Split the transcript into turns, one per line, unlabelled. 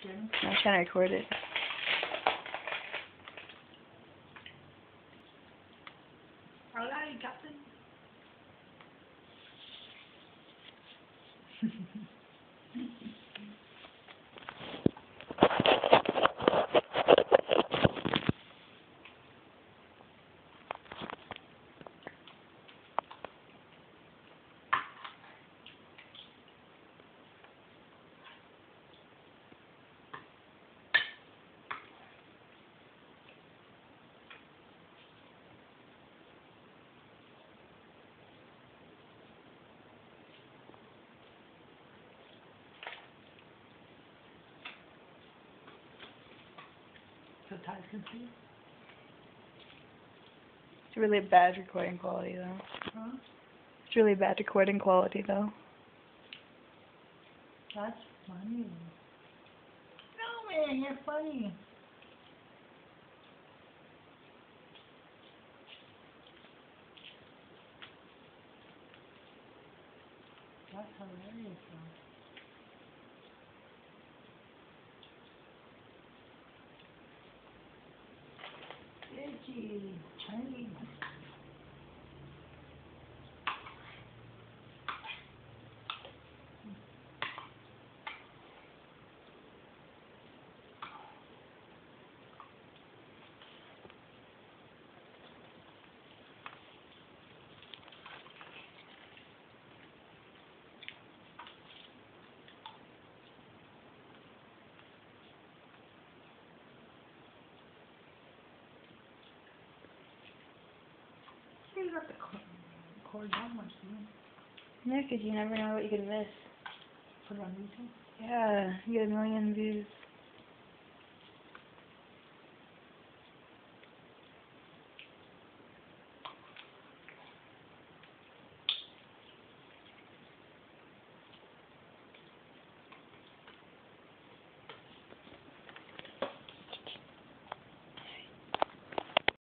Jim?
I'm trying to record it.
Alright, Captain. So Ty can see?
It's really bad recording quality, though.
Huh?
It's really bad recording quality, though.
That's funny. No, man, you're funny. That's hilarious, though. Itchy, Chinese. You got the cord that much, do you?
Yeah, 'cause you never know what you could miss.
Put it on YouTube?
Yeah, you get 1 million views.